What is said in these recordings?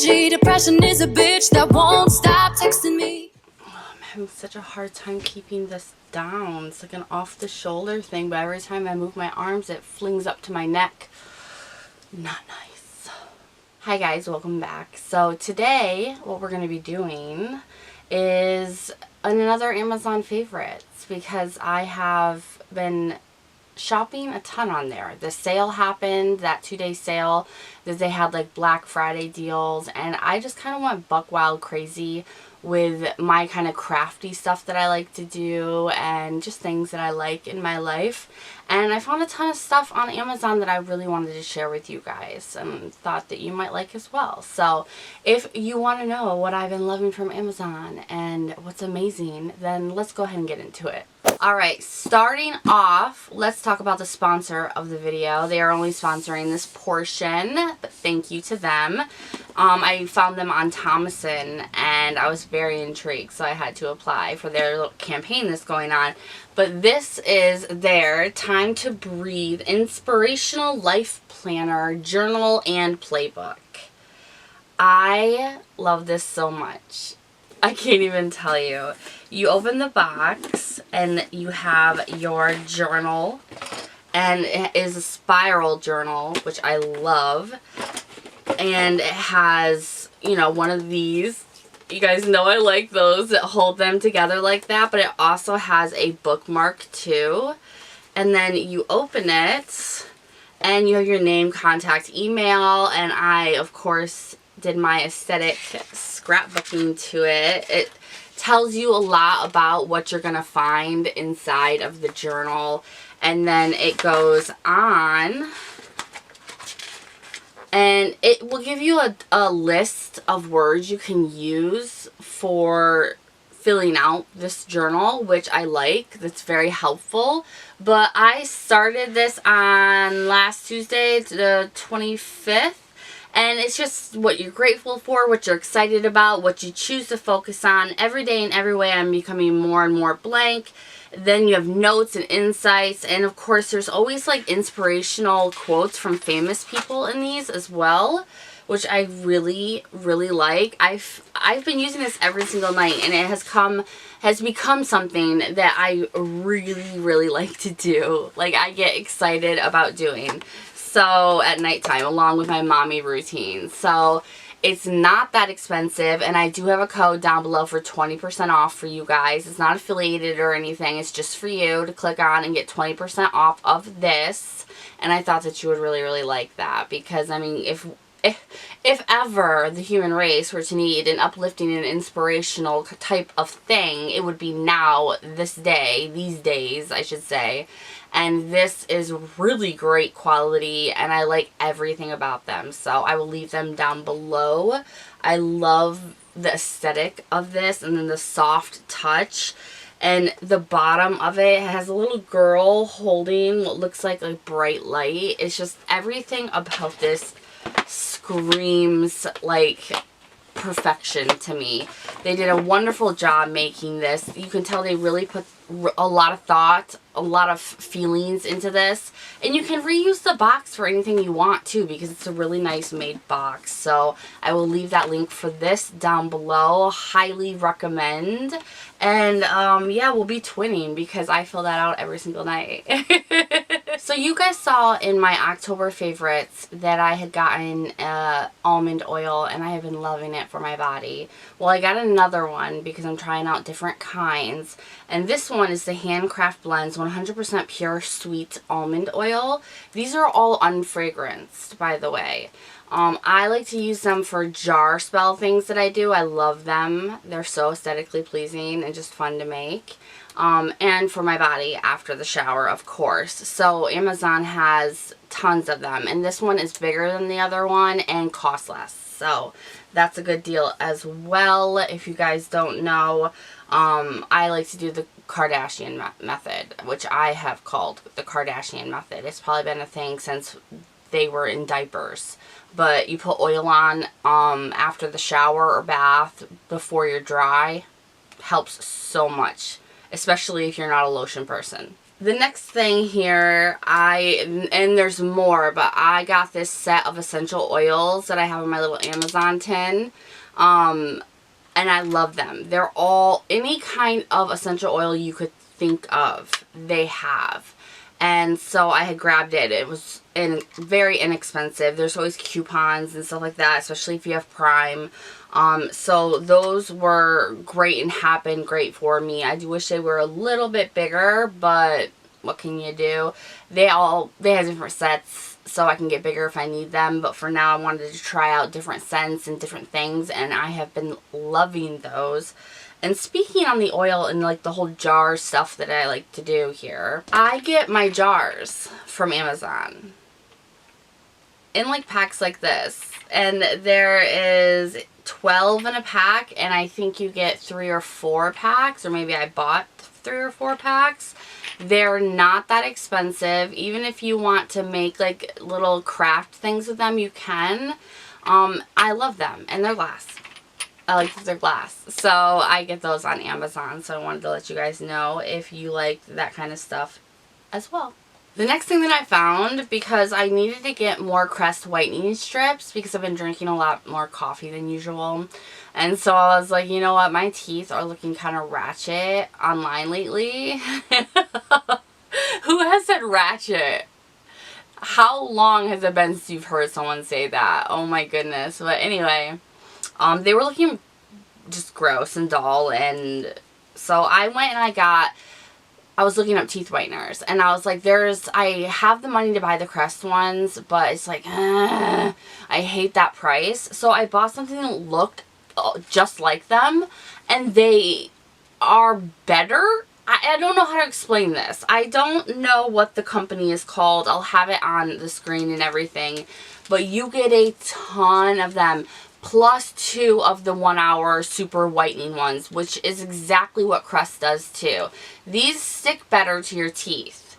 energy. Depression is a bitch that won't stop texting me. Oh, I'm having such a hard time keeping this down. It's like an off the shoulder thing, but every time I move my arms it flings up to my neck. Not nice. Hi guys, welcome back. So today what we're going to be doing is another Amazon favorites, because I have been shopping a ton on there. The sale happened, that 2-day sale that they had, like Black Friday deals, and I just kind of went buck wild crazy with my kind of crafty stuff that I like to do and just things that I like in my life. And I found a ton of stuff on Amazon that I really wanted to share with you guys and thought that you might like as well. So if you want to know what I've been loving from Amazon and what's amazing, then let's go ahead and get into it. Alright, starting off, let's talk about the sponsor of the video. They are only sponsoring this portion, but thank you to them. I found them on Thomason and I was very intrigued, so I had to apply for their little campaign that's going on. But this is their Time to Breathe Inspirational Life Planner, Journal, and Playbook. I love this so much. I can't even tell you. You open the box and you have your journal, and it is a spiral journal, which I love. And it has, you know, one of these. You guys know I like those that hold them together like that, but it also has a bookmark too. And then you open it and you have your name, contact, email, and I, of course, did my aesthetic scrapbooking to it. It tells you a lot about what you're going to find inside of the journal, and then it goes on and it will give you a list of words you can use for filling out this journal, which I like. That's very helpful. But I started this on last Tuesday, the 25th. And it's just what you're grateful for, what you're excited about, what you choose to focus on. Every day in every way I'm becoming more and more blank. Then you have notes and insights, and of course there's always like inspirational quotes from famous people in these as well, which I really, really like. I've been using this every single night, and it has become something that I really, really like to do. Like, I get excited about doing so at nighttime, along with my mommy routine. So it's not that expensive, and I do have a code down below for 20% off for you guys. It's not affiliated or anything. It's just for you to click on and get 20% off of this. And I thought that you would really, really like that, because I mean, if ever the human race were to need an uplifting and inspirational type of thing, it would be now, this day, these days, I should say. And this is really great quality, and I like everything about them. So I will leave them down below. I love the aesthetic of this, and then the soft touch. And the bottom of it has a little girl holding what looks like a bright light. It's just, everything about this screams like perfection to me. They did a wonderful job making this. You can tell they really put a lot of thought, a lot of feelings into this, and you can reuse the box for anything you want too, because it's a really nice made box. So I will leave that link for this down below. Highly recommend. And yeah, we'll be twinning because I fill that out every single night. So you guys saw in my October favorites that I had gotten almond oil, and I have been loving it for my body. Well, I got another one because I'm trying out different kinds, and this one is the Handcraft Blends 100% pure sweet almond oil. These are all unfragranced, by the way. I like to use them for jar spell things that I do. I love them. They're so aesthetically pleasing and just fun to make. And for my body after the shower, of course. So Amazon has tons of them, and this one is bigger than the other one and costs less. So that's a good deal as well. If you guys don't know, I like to do the Kardashian method, which I have called the Kardashian method. It's probably been a thing since they were in diapers. But you put oil on after the shower or bath before you're dry. Helps so much, especially if you're not a lotion person. The next thing here, and there's more, but I got this set of essential oils that I have in my little Amazon tin. And I love them. They're all, any kind of essential oil you could think of, they have. And so I had grabbed it. It was very inexpensive. There's always coupons and stuff like that, especially if you have Prime. So those were great and have been great for me. I do wish they were a little bit bigger, but what can you do? They have different sets, so I can get bigger if I need them. But for now, I wanted to try out different scents and different things, and I have been loving those. And speaking on the oil and like the whole jar stuff that I like to do here, I get my jars from Amazon in like packs like this, and there is 12 in a pack, and I think you get 3 or 4 packs, or maybe I bought 3 or 4 packs. They're not that expensive. Even if you want to make like little craft things with them, you can. I love them, and they're glass. I like that they're glass. So I get those on Amazon, so I wanted to let you guys know if you like that kind of stuff as well. The next thing that I found, because I needed to get more Crest whitening strips because I've been drinking a lot more coffee than usual. And so I was like, you know what, my teeth are looking kind of ratchet online lately. Who has said ratchet? How long has it been since you've heard someone say that? Oh my goodness. But anyway, they were looking just gross and dull, and so I went and I was looking up teeth whiteners, and I was like, I have the money to buy the Crest ones, but it's like, I hate that price. So I bought something that looked just like them, and they are better. I don't know how to explain this. I don't know what the company is called. I'll have it on the screen and everything, but you get a ton of them, plus 2 of the 1 hour super whitening ones, which is exactly what Crest does too. These stick better to your teeth,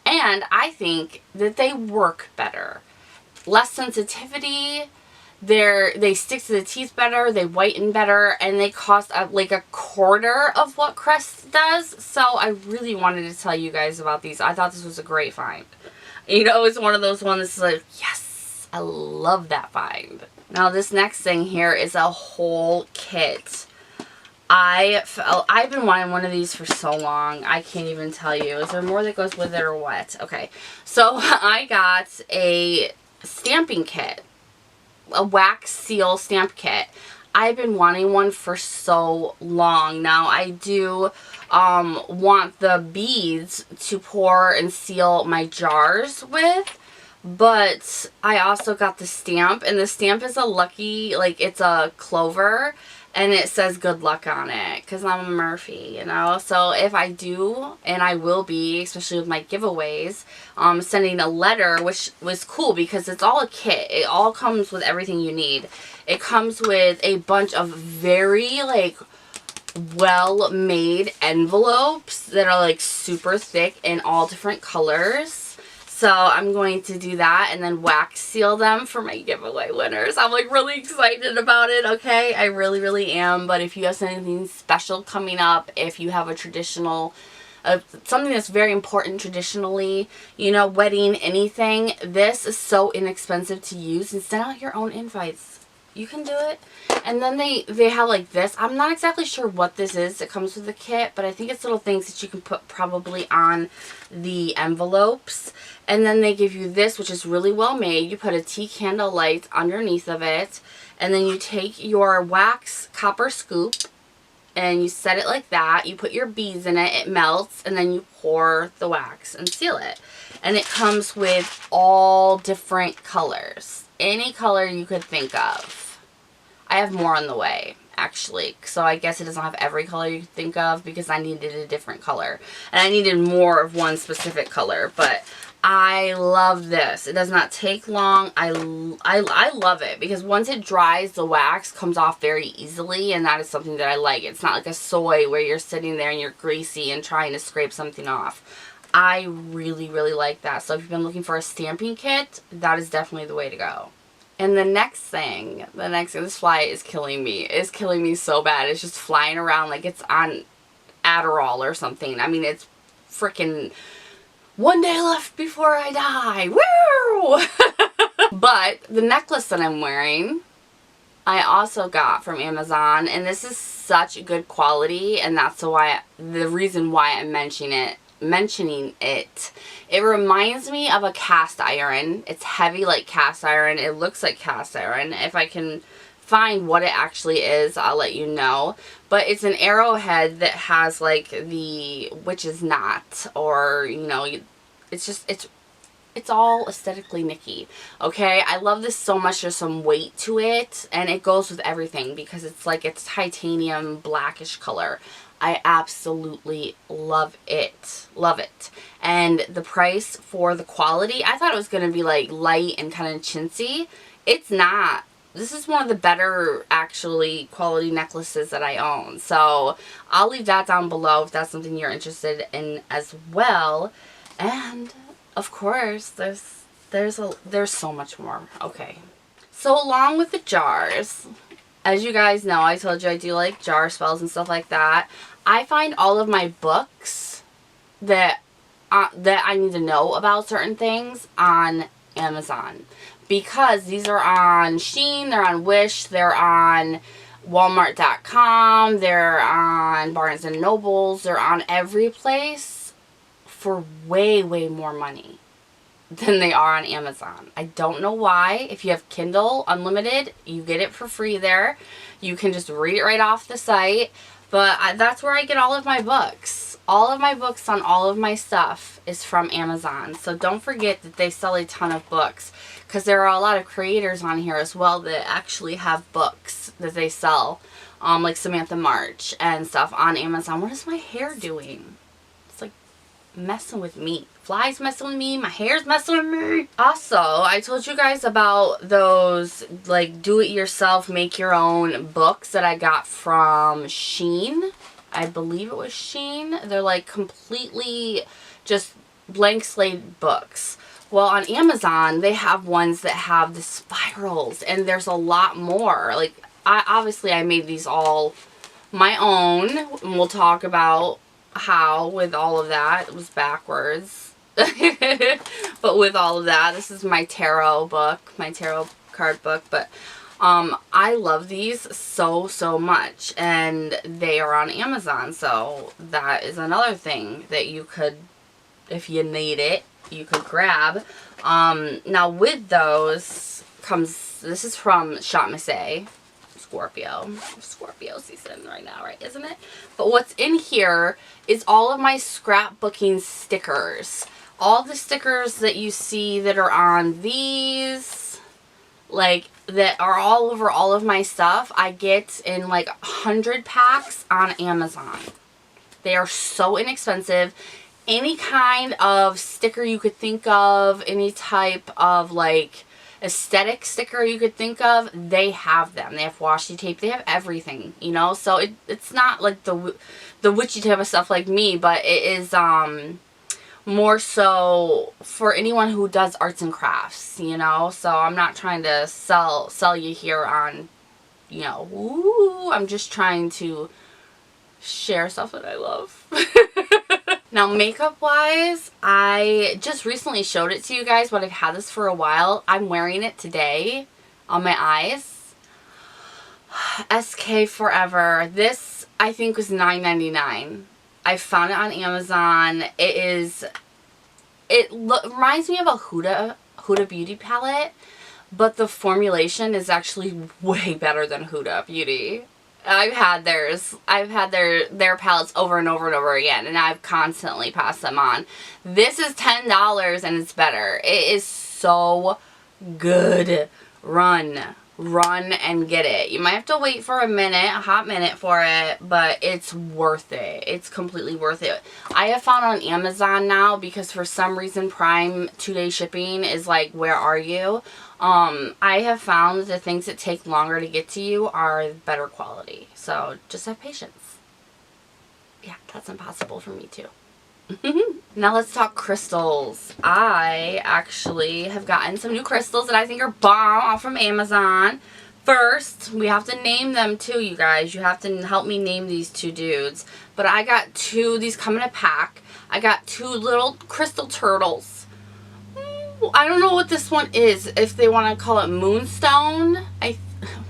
and I think that they work better. Less sensitivity, they stick to the teeth better, they whiten better, and they cost like a quarter of what Crest does. So I really wanted to tell you guys about these. I thought this was a great find. You know, it's one of those ones that's like, yes, I love that find. Now this next thing here is a whole kit. I've been wanting one of these for so long. I can't even tell you. Is there more that goes with it or what? Okay. So I got a stamping kit. A wax seal stamp kit. I've been wanting one for so long. Now I do want the beads to pour and seal my jars with. But I also got the stamp, and the stamp is a lucky, like, it's a clover, and it says good luck on it, because I'm a Murphy, you know. So if I do, and I will be, especially with my giveaways, sending a letter, which was cool because it's all a kit. It all comes with everything you need. It comes with a bunch of very, like, well-made envelopes that are, like, super thick in all different colors. So I'm going to do that and then wax seal them for my giveaway winners. I'm like really excited about it, okay? I really, really am. But if you have anything special coming up, if you have a traditional, something that's very important traditionally, you know, wedding, anything, this is so inexpensive to use, and send out your own invites. You can do it. And then they have like this. I'm not exactly sure what this is. It comes with the kit, but I think it's little things that you can put probably on the envelopes. And then they give you this, which is really well made. You put a tea candle light underneath of it, and then you take your wax copper scoop and you set it like that. You put your beads in it, it melts, and then you pour the wax and seal it. And it comes with all different colors. Any color you could think of. I have more on the way, actually. So I guess it doesn't have every color you could think of because I needed a different color. And I needed more of one specific color. But I love this. It does not take long. I love it because once it dries, the wax comes off very easily, and that is something that I like. It's not like a soy where you're sitting there and you're greasy and trying to scrape something off. I really, really like that. So if you've been looking for a stamping kit, that is definitely the way to go. And the next thing, this fly is killing me. It's killing me so bad. It's just flying around like it's on Adderall or something. I mean, it's freaking one day left before I die. Woo! But the necklace that I'm wearing, I also got from Amazon, and this is such good quality, and that's the reason why I'm mentioning it. It reminds me of a cast iron. It's heavy like cast iron. It looks like cast iron. If I can find what it actually is, I'll let you know. But it's an arrowhead that has like the witch's knot, or you know, it's all aesthetically Nikki. Okay, I love this so much. There's some weight to it, and it goes with everything because it's like it's titanium blackish color. I absolutely love it. Love it. And the price for the quality, I thought it was going to be like light and kind of chintzy. It's not. This is one of the better, actually, quality necklaces that I own. So I'll leave that down below if that's something you're interested in as well. And of course, there's so much more. Okay. So along with the jars, as you guys know, I told you I do like jar spells and stuff like that. I find all of my books that I need to know about certain things on Amazon. Because these are on SHEIN, they're on Wish, they're on Walmart.com, they're on Barnes & Nobles, they're on every place for way, way more money than they are on Amazon. I don't know why. If you have Kindle Unlimited, you get it for free there. You can just read it right off the site. But that's where I get all of my books. All of my books on all of my stuff is from Amazon. So don't forget that they sell a ton of books. Because there are a lot of creators on here as well that actually have books that they sell. Like Samantha March and stuff on Amazon. What is my hair doing? It's like messing with me. Flies messing with me. My hair's messing with me. Also, I told you guys about those like do-it-yourself, make your own books that I got from SHEIN. I believe it was SHEIN. They're like completely just blank slate books. Well, on Amazon, they have ones that have the spirals, and there's a lot more. Like, I made these all my own, and we'll talk about how with all of that. It was backwards. But with all of that, this is my tarot book, my tarot card book, but I love these so, so much, and they are on Amazon, so that is another thing that you could, if you need it, you could grab. Now with those comes, this is from Shop Missy, Scorpio season right now, right, isn't it? But what's in here is all of my scrapbooking stickers. All the stickers that you see that are on these, like, that are all over all of my stuff, I get in like 100 packs on Amazon. They are so inexpensive. Any kind of sticker you could think of, any type of like aesthetic sticker you could think of, they have them. They have washi tape. They have everything, you know. So it's not like the witchy type of stuff like me, but it is more so for anyone who does arts and crafts, you know. So I'm not trying to sell you here on, you know, ooh, I'm just trying to share stuff that I love. Now, makeup-wise, I just recently showed it to you guys, but I've had this for a while. I'm wearing it today on my eyes. SK Forever. This, I think, was $9.99. I found it on Amazon. It reminds me of a Huda Beauty palette, but the formulation is actually way better than Huda Beauty. I've had theirs. I've had their palettes over and over and over again, and I've constantly passed them on. This is $10 and it's better. It is so good. Run and get it. You might have to wait for a hot minute for it, but it's worth it. It's completely worth it. I have found on Amazon now, because for some reason Prime 2-day shipping is like, where are you? I have found the things that take longer to get to you are better quality. So just have patience. Yeah, that's impossible for me too. Now let's talk crystals. I actually have gotten some new crystals that I think are bomb off from Amazon. First, we have to name them too, you guys. You have to help me name these two dudes. But I got two. These come in a pack. I got 2 little crystal turtles. I don't know what this one is, if they want to call it moonstone.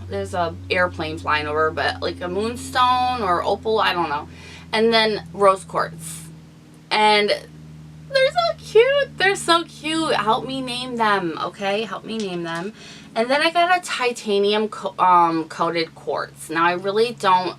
There's a airplane flying over, but like a moonstone or opal, I don't know. And then rose quartz. And they're so cute. They're so cute. Help me name them, okay? Help me name them. And then I got a titanium coated quartz. Now, I really don't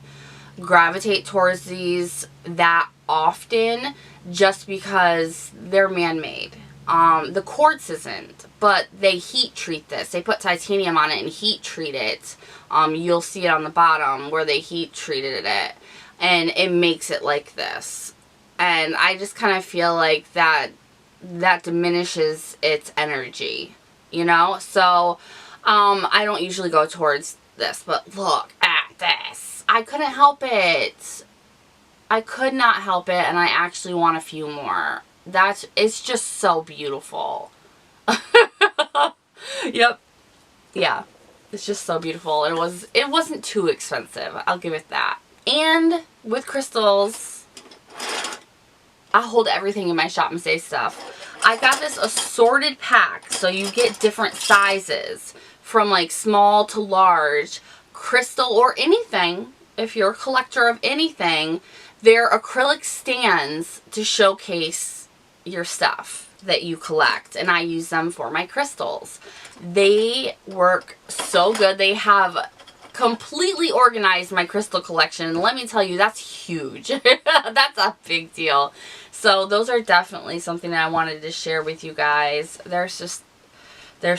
gravitate towards these that often just because they're man-made. The quartz isn't, but they heat treat this. They put titanium on it and heat treat it. You'll see it on the bottom where they heat treated it, and it makes it like this. And I just kind of feel like that diminishes its energy, you know? So, I don't usually go towards this, but look at this. I couldn't help it. I could not help it, and I actually want a few more. It's just so beautiful. Yep. Yeah. It's just so beautiful. It wasn't too expensive. I'll give it that. And with crystals, I hold everything in my Shop and Save stuff. I got this assorted pack, so you get different sizes from like small to large, crystal or anything. If you're a collector of anything, they're acrylic stands to showcase your stuff that you collect, and I use them for my crystals. They work so good. They have completely organized my crystal collection, and let me tell you, that's huge. That's a big deal. So those are definitely something that I wanted to share with you guys. There's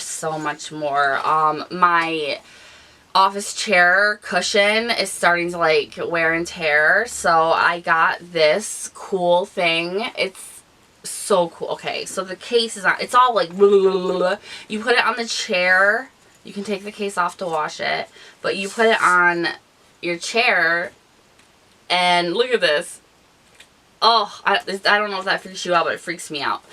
so much more. My office chair cushion is starting to like wear and tear, so I got this cool thing. It's so cool. Okay, so the case is on, it's all like blah, blah, blah, blah. You put it on the chair. You can take the case off to wash it, but you put it on your chair, and look at this. Oh, I don't know if that freaks you out, but it freaks me out.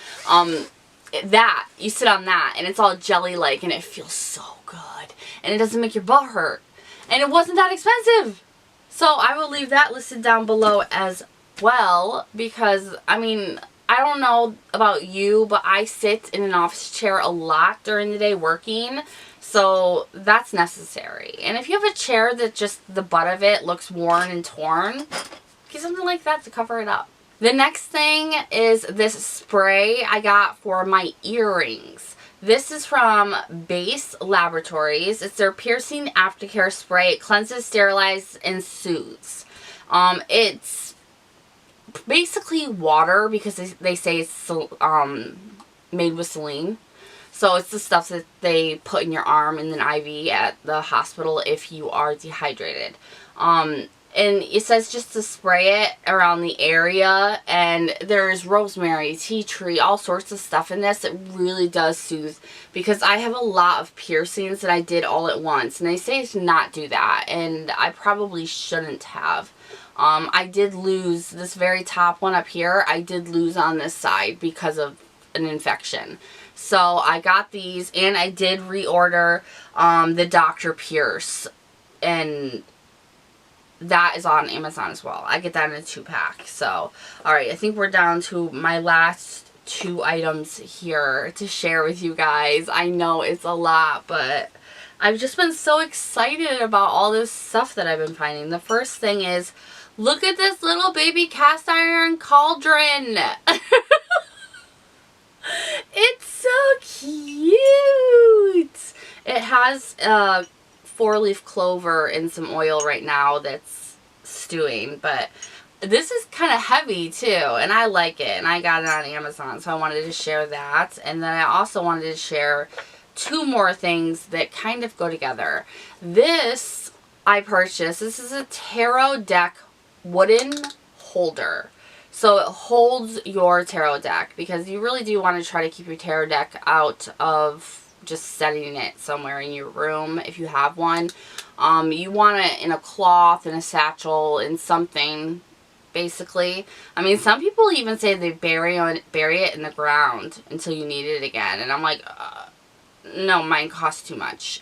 That, you sit on that, and it's all jelly-like, and it feels so good, and it doesn't make your butt hurt, and it wasn't that expensive. So I will leave that listed down below as well, because, I mean, I don't know about you, but I sit in an office chair a lot during the day working, so that's necessary. And if you have a chair that just the butt of it looks worn and torn, get something like that to cover it up. The next thing is this spray I got for my earrings. This is from Base Laboratories. It's their piercing aftercare spray. It cleanses, sterilizes, and soothes. It's basically water because they say it's made with saline. So it's the stuff that they put in your arm in an IV at the hospital if you are dehydrated. And it says just to spray it around the area, and there's rosemary, tea tree, all sorts of stuff in this. It really does soothe, because I have a lot of piercings that I did all at once, and they say to not do that, and I probably shouldn't have. I did lose this very top one up here. I did lose on this side because of an infection. So I got these, and I did reorder the Dr. Pierce, and that is on Amazon as well. I get that in a 2-pack. So, alright, I think we're down to my last 2 items here to share with you guys. I know it's a lot, but I've just been so excited about all this stuff that I've been finding. The first thing is, look at this little baby cast iron cauldron. It's so cute. It has 4-leaf clover and some oil right now that's stewing, but this is kind of heavy too, and I like it, and I got it on Amazon, so I wanted to share that. And then I also wanted to share 2 more things that kind of go together. This I purchased. This is a tarot deck wooden holder. So it holds your tarot deck, because you really do want to try to keep your tarot deck out of just setting it somewhere in your room if you have one. You want it in a cloth, in a satchel, in something, basically. I mean, some people even say they bury it in the ground until you need it again, and I'm like, no, mine costs too much.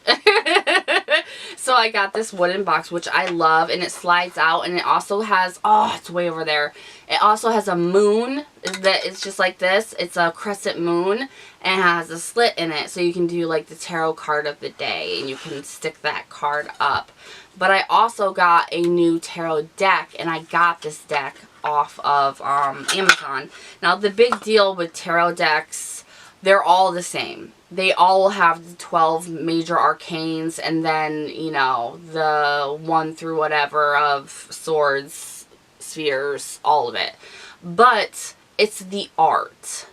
So I got this wooden box, which I love, and it slides out, and it also has, oh, it's way over there. It also has a moon that is just like this. It's a crescent moon, and it has a slit in it, so you can do like the tarot card of the day, and you can stick that card up. But I also got a new tarot deck, and I got this deck off of Amazon. Now, the big deal with tarot decks, they're all the same. They all have the 12 major arcanes, and then, you know, the 1 through whatever of swords, spheres, all of it. But it's the art.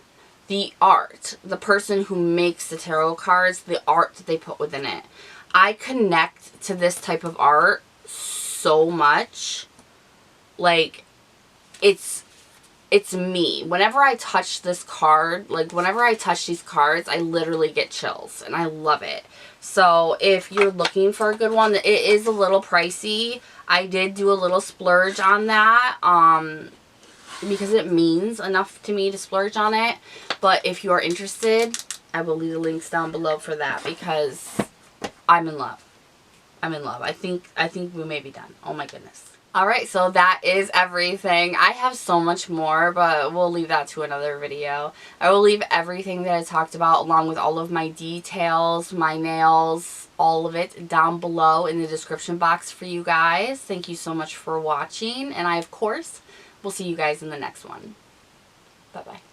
The art. The person who makes the tarot cards, the art that they put within it. I connect to this type of art so much. Like, it's me. Whenever I touch this card, like whenever I touch these cards, I literally get chills, and I love it. So if you're looking for a good one, it is a little pricey. I did do a little splurge on that, because it means enough to me to splurge on it. But if you are interested, I will leave the links down below for that, because I'm in love. I'm in love. I think we may be done. Oh my goodness. Alright, so that is everything. I have so much more, but we'll leave that to another video. I will leave everything that I talked about, along with all of my details, my nails, all of it down below in the description box for you guys. Thank you so much for watching, and I, of course, will see you guys in the next one. Bye-bye.